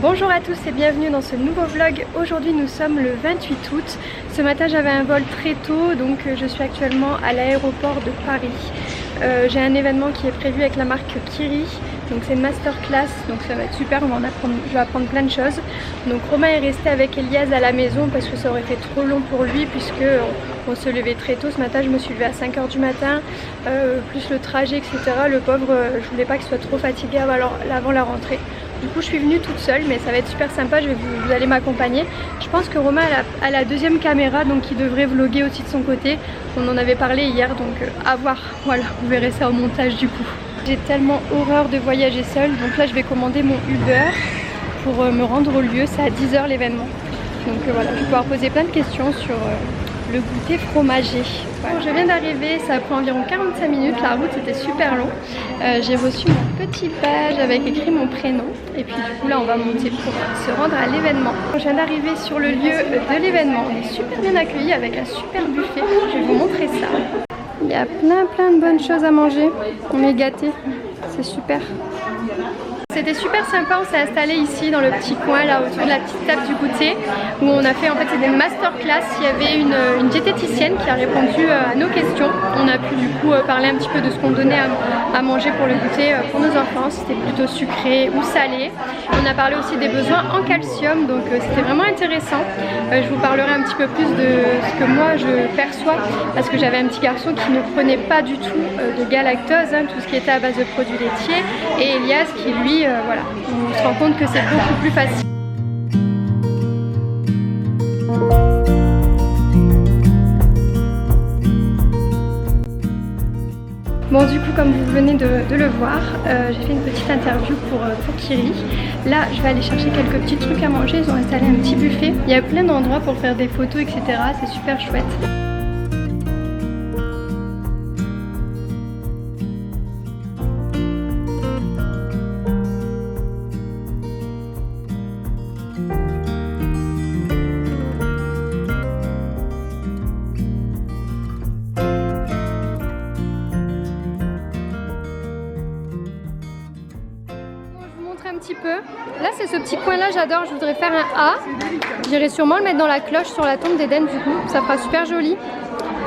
Bonjour à tous et bienvenue dans ce nouveau vlog. Aujourd'hui nous sommes le 28 août. Ce matin j'avais un vol très tôt, donc je suis actuellement à l'aéroport de Paris. J'ai un événement qui est prévu avec la marque Kiri, donc c'est une masterclass, donc ça va être super, je vais apprendre plein de choses. Donc Romain est resté avec Elias à la maison parce que ça aurait été trop long pour lui, puisque on se levait très tôt. Ce matin je me suis levée à 5 h du matin, plus le trajet etc. Le pauvre, je voulais pas qu'il soit trop fatigué avant la rentrée. Du coup je suis venue toute seule, mais ça va être super sympa, vous allez m'accompagner. Je pense que Romain a la deuxième caméra, donc il devrait vlogger aussi de son côté. On en avait parlé hier, donc à voir, voilà, vous verrez ça au montage du coup. J'ai tellement horreur de voyager seule, donc là je vais commander mon Uber pour me rendre au lieu. C'est à 10 h l'événement, donc voilà, je vais pouvoir poser plein de questions sur le goûter fromager. Voilà. Bon, je viens d'arriver, ça a pris environ 45 minutes, la route était super long. J'ai reçu mon petit badge avec écrit mon prénom, et puis du coup là on va monter pour se rendre à l'événement. Je viens d'arriver sur le lieu de l'événement, on est super bien accueillis avec un super buffet, je vais vous montrer ça. Il y a plein de bonnes choses à manger, on est gâtés, c'est super. C'était super sympa, on s'est installé ici dans le petit coin là autour de la petite table du goûter où on a fait en fait des masterclass. Il y avait une diététicienne qui a répondu à nos questions. On a pu du coup parler un petit peu de ce qu'on donnait à manger pour le goûter pour nos enfants. C'était plutôt sucré ou salé. On a parlé aussi des besoins en calcium, donc c'était vraiment intéressant. Je vous parlerai un petit peu plus de ce que moi je perçois, parce que j'avais un petit garçon qui ne prenait pas du tout de galactose, tout ce qui était à base de produits laitiers, et Elias qui lui voilà, on se rend compte que c'est beaucoup plus facile. Bon, du coup, comme vous venez de le voir, j'ai fait une petite interview pour Kiri. Là, je vais aller chercher quelques petits trucs à manger. Ils ont installé un petit buffet. Il y a plein d'endroits pour faire des photos, etc. C'est super chouette. Un petit peu. Là c'est ce petit coin là, j'adore, je voudrais faire un A. J'irai sûrement le mettre dans la cloche sur la tombe d'Eden, du coup ça fera super joli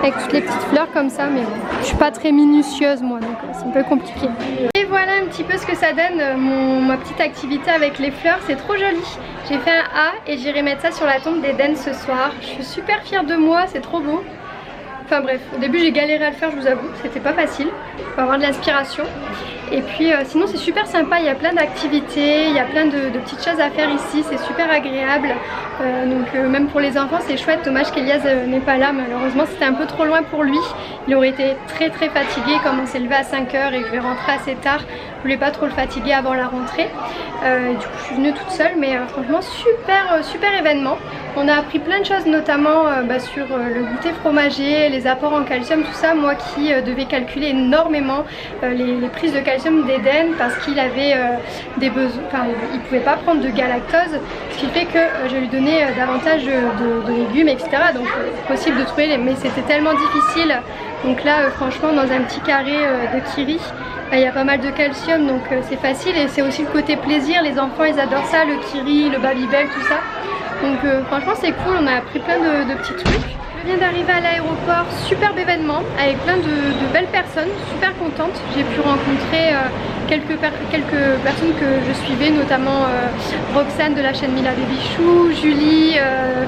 avec toutes les petites fleurs comme ça, mais bon, je suis pas très minutieuse moi, donc c'est un peu compliqué. Et voilà un petit peu ce que ça donne, ma petite activité avec les fleurs, c'est trop joli. J'ai fait un A et j'irai mettre ça sur la tombe d'Eden ce soir. Je suis super fière de moi, c'est trop beau. Enfin bref, au début j'ai galéré à le faire, je vous avoue, c'était pas facile, faut avoir de l'inspiration. Et puis sinon c'est super sympa, il y a plein d'activités, il y a plein de petites choses à faire ici, c'est super agréable. Donc même pour les enfants c'est chouette, dommage qu'Elias n'est pas là, malheureusement c'était un peu trop loin pour lui. Il aurait été très fatigué, comme on s'est levé à 5 h et que je vais rentrer assez tard, je voulais pas trop le fatiguer avant la rentrée. Du coup je suis venue toute seule, mais franchement super événement. On a appris plein de choses, notamment sur le goûter fromager, les apports en calcium, tout ça. Moi qui devais calculer énormément les prises de calcium d'Eden, parce qu'il avait des besoins, enfin il pouvait pas prendre de galactose, ce qui fait que je lui donnais davantage de légumes, etc. Donc possible de trouver, mais c'était tellement difficile. Donc là franchement dans un petit carré de Kiri, il y a pas mal de calcium, donc c'est facile, et c'est aussi le côté plaisir. Les enfants ils adorent ça, le Kiri, le Babybel, tout ça. Donc franchement c'est cool, on a appris plein de petits trucs. Je viens d'arriver à l'aéroport, superbe événement avec plein de belles personnes, super contente. J'ai pu rencontrer quelques personnes que je suivais, notamment Roxane de la chaîne Mila Babychou, Julie,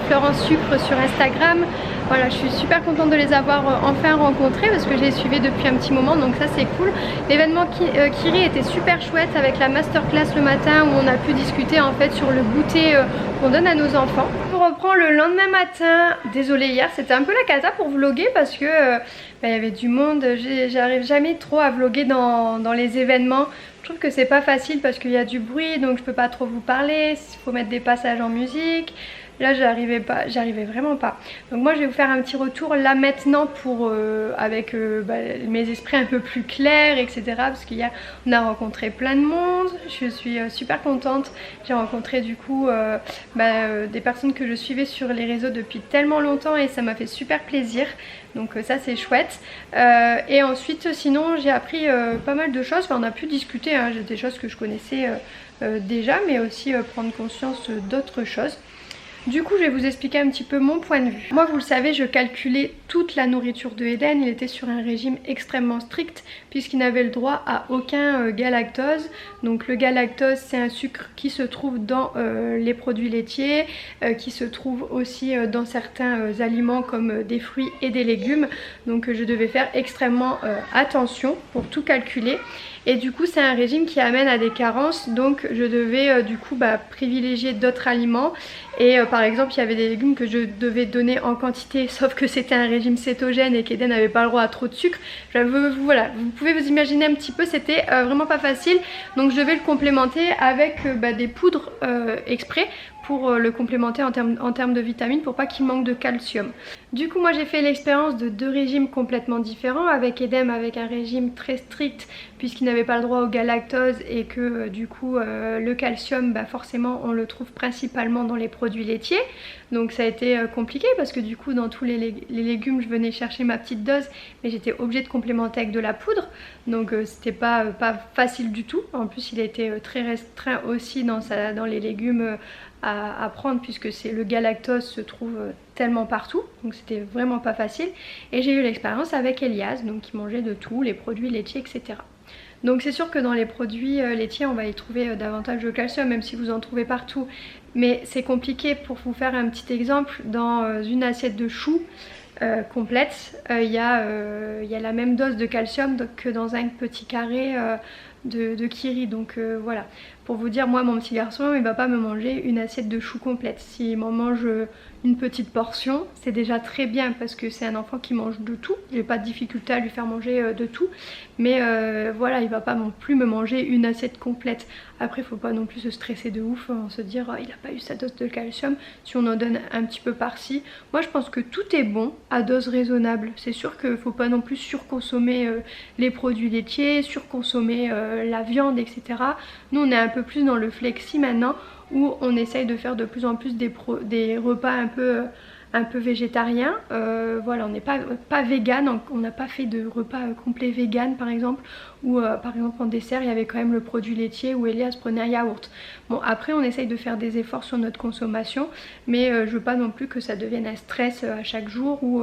Florence Sucre sur Instagram. Voilà, je suis super contente de les avoir enfin rencontrés parce que je les suivais depuis un petit moment, donc ça c'est cool. L'événement Kiri était super chouette avec la masterclass le matin où on a pu discuter en fait sur le goûter qu'on donne à nos enfants. On reprend le lendemain matin. Désolée, hier c'était un peu la cata pour vlogger parce que il y avait du monde. J'arrive jamais trop à vlogger dans les événements. Je trouve que c'est pas facile parce qu'il y a du bruit, donc je peux pas trop vous parler. Il faut mettre des passages en musique. Là j'arrivais vraiment pas. Donc moi je vais vous faire un petit retour là maintenant pour avec mes esprits un peu plus clairs, etc. Parce qu'hier on a rencontré plein de monde. Je suis super contente. J'ai rencontré du coup des personnes que je suivais sur les réseaux depuis tellement longtemps et ça m'a fait super plaisir. Donc ça c'est chouette. Et ensuite sinon j'ai appris pas mal de choses. Enfin, on a pu discuter, hein, des choses que je connaissais déjà, mais aussi prendre conscience d'autres choses. Du coup, je vais vous expliquer un petit peu mon point de vue. Moi, vous le savez, je calculais toute la nourriture de Eden. Il était sur un régime extrêmement strict puisqu'il n'avait le droit à aucun galactose. Donc le galactose, c'est un sucre qui se trouve dans les produits laitiers, qui se trouve aussi dans certains aliments comme des fruits et des légumes. Donc je devais faire extrêmement attention pour tout calculer. Et du coup c'est un régime qui amène à des carences, donc je devais du coup privilégier d'autres aliments. Et par exemple il y avait des légumes que je devais donner en quantité, sauf que c'était un régime cétogène et qu'Eden n'avait pas le droit à trop de sucre. Voilà, vous pouvez vous imaginer un petit peu, c'était vraiment pas facile. Donc je devais le complémenter avec des poudres exprès pour le complémenter en termes de vitamines pour pas qu'il manque de calcium. Du coup moi j'ai fait l'expérience de 2 régimes complètement différents, avec Eden avec un régime très strict puisqu'il n'avait pas le droit au galactose et que du coup le calcium forcément on le trouve principalement dans les produits laitiers. Donc ça a été compliqué parce que du coup dans tous les légumes je venais chercher ma petite dose, mais j'étais obligée de complémenter avec de la poudre. Donc c'était pas facile du tout. En plus il a été très restreint aussi dans les légumes à prendre puisque le galactose se trouve tellement partout, donc c'était vraiment pas facile. Et j'ai eu l'expérience avec Elias, donc qui mangeait de tout, les produits laitiers, etc. Donc c'est sûr que dans les produits laitiers on va y trouver davantage de calcium, même si vous en trouvez partout, mais c'est compliqué. Pour vous faire un petit exemple, dans une assiette de choux complète, il y a la même dose de calcium que dans un petit carré de kiri. Donc voilà, pour vous dire, moi mon petit garçon il va pas me manger une assiette de choux complète. S'il m'en mange une petite portion, c'est déjà très bien parce que c'est un enfant qui mange de tout. J'ai pas de difficulté à lui faire manger de tout, mais voilà, il va pas non plus me manger une assiette complète. Après faut pas non plus se stresser de ouf, se dire il a pas eu sa dose de calcium si on en donne un petit peu par-ci. Moi je pense que tout est bon à dose raisonnable. C'est sûr qu'il faut pas non plus surconsommer les produits laitiers, surconsommer la viande, etc. Nous on est un peu plus dans le flexi maintenant, où on essaye de faire de plus en plus des repas un peu végétariens. Voilà, on n'est pas vegan, on n'a pas fait de repas complet vegan par exemple, ou par exemple en dessert il y avait quand même le produit laitier où Elias prenait un yaourt. Bon, après on essaye de faire des efforts sur notre consommation, mais je veux pas non plus que ça devienne un stress à chaque jour où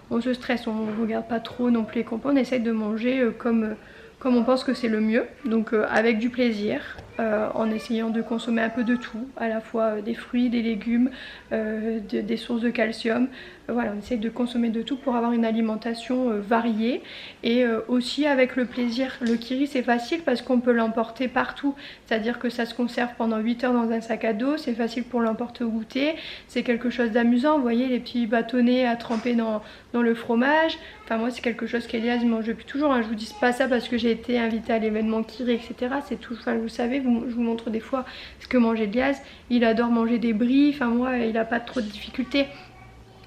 on se stresse, on regarde pas trop non plus les compas, on essaye de manger comme on pense que c'est le mieux, donc avec du plaisir, en essayant de consommer un peu de tout, à la fois des fruits, des légumes, des sources de calcium. Voilà, on essaye de consommer de tout pour avoir une alimentation variée, et aussi avec le plaisir. Le kiri c'est facile parce qu'on peut l'emporter partout, c'est à dire que ça se conserve pendant 8 heures dans un sac à dos, c'est facile pour l'emporter au goûter, c'est quelque chose d'amusant. Vous voyez les petits bâtonnets à tremper dans le fromage, enfin moi c'est quelque chose qu'Elias mange depuis toujours, hein. Je vous dis pas ça parce que j'ai été invitée à l'événement kiri, etc. C'est tout, enfin vous savez, je vous montre des fois ce que mange Elias, il adore manger des brie, enfin moi il a pas trop de difficultés.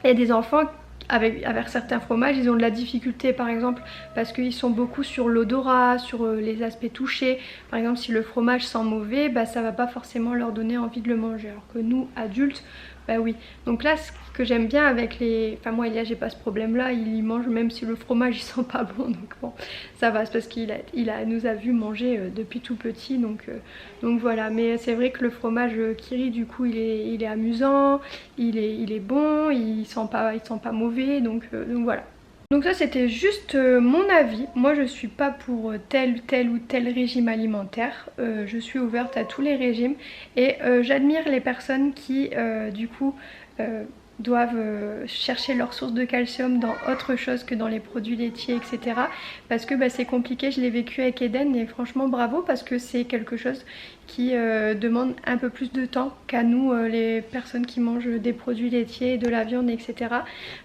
Il y a des enfants avec certains fromages, ils ont de la difficulté par exemple parce qu'ils sont beaucoup sur l'odorat, sur les aspects touchés. Par exemple si le fromage sent mauvais, ça va pas forcément leur donner envie de le manger, alors que nous adultes, oui. Donc là ce que j'aime bien avec enfin moi Elias j'ai pas ce problème là, il mange même si le fromage il sent pas bon, donc bon ça va, c'est parce qu'il nous a vu manger depuis tout petit, donc voilà. Mais c'est vrai que le fromage kiri du coup il est amusant, il est bon, il sent pas mauvais, donc voilà. Donc ça c'était juste mon avis. Moi je suis pas pour tel ou tel régime alimentaire, je suis ouverte à tous les régimes, et j'admire les personnes qui du coup doivent chercher leur source de calcium dans autre chose que dans les produits laitiers, etc. Parce que c'est compliqué, je l'ai vécu avec Eden, et franchement bravo, parce que c'est quelque chose qui demande un peu plus de temps qu'à nous les personnes qui mangent des produits laitiers, de la viande, etc.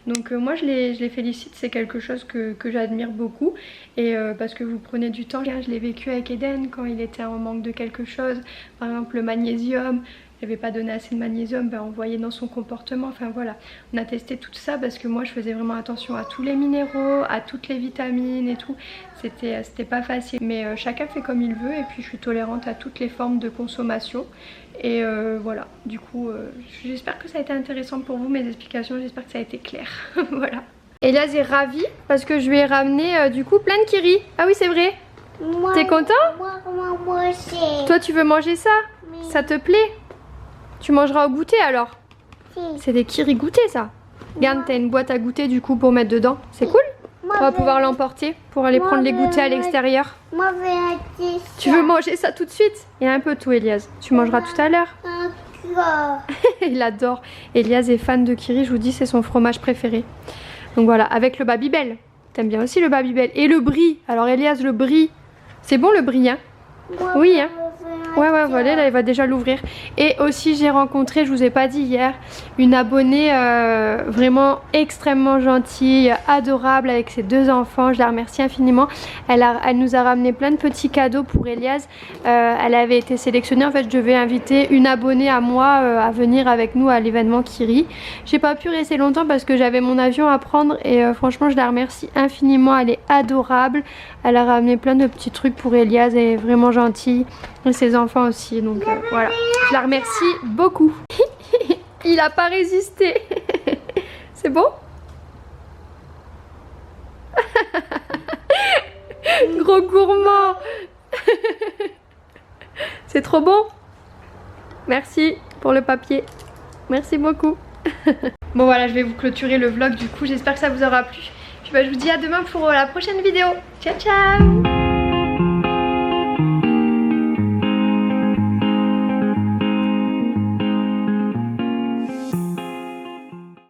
Donc moi je les félicite, c'est quelque chose que j'admire beaucoup, et parce que vous prenez du temps. Je l'ai vécu avec Eden quand il était en manque de quelque chose, par exemple le magnésium. Il n'avait pas donné assez de magnésium, on voyait dans son comportement, enfin voilà. On a testé tout ça parce que moi je faisais vraiment attention à tous les minéraux, à toutes les vitamines et tout. C'était pas facile, mais chacun fait comme il veut, et puis je suis tolérante à toutes les formes de consommation. Et voilà, du coup j'espère que ça a été intéressant pour vous mes explications, j'espère que ça a été clair. Voilà. Elias est ravi parce que je lui ai ramené du coup plein de kiri. Ah oui c'est vrai. T'es content? Moi, manger. Toi tu veux manger ça? Ça te plaît? Tu mangeras au goûter alors? Si. C'est des Kiri goûter ça. Regarde, t'as une boîte à goûter du coup pour mettre dedans. C'est cool? On va pouvoir l'emporter pour aller prendre les goûters à l'extérieur. Moi, je vais acheter ça. Tu veux manger ça tout de suite? Il y a un peu tout, Elias. Tu mangeras tout à l'heure. Encore. Il adore. Elias est fan de Kiri, je vous dis, c'est son fromage préféré. Donc voilà, avec le Babybel. T'aimes bien aussi le Babybel. Et le brie. Alors Elias, le brie. C'est bon le brie, hein? Moi, Oui, hein? je vais Ouais, voilà, là, il va déjà l'ouvrir. Et aussi, j'ai rencontré, je vous ai pas dit hier, une abonnée vraiment extrêmement gentille, adorable, avec ses 2 enfants. Je la remercie infiniment. Elle nous a ramené plein de petits cadeaux pour Elias. Elle avait été sélectionnée. En fait, je devais inviter une abonnée à moi à venir avec nous à l'événement Kiri. J'ai pas pu rester longtemps parce que j'avais mon avion à prendre. Et franchement, je la remercie infiniment. Elle est adorable. Elle a ramené plein de petits trucs pour Elias. Elle est vraiment gentille. Et ses enfants aussi, donc voilà. Je la remercie beaucoup. Il a pas résisté. C'est bon? Gros gourmand. C'est trop bon? Merci pour le papier. Merci beaucoup. Bon voilà, je vais vous clôturer le vlog du coup. J'espère que ça vous aura plu. Puis bah, je vous dis à demain pour la prochaine vidéo. Ciao ciao.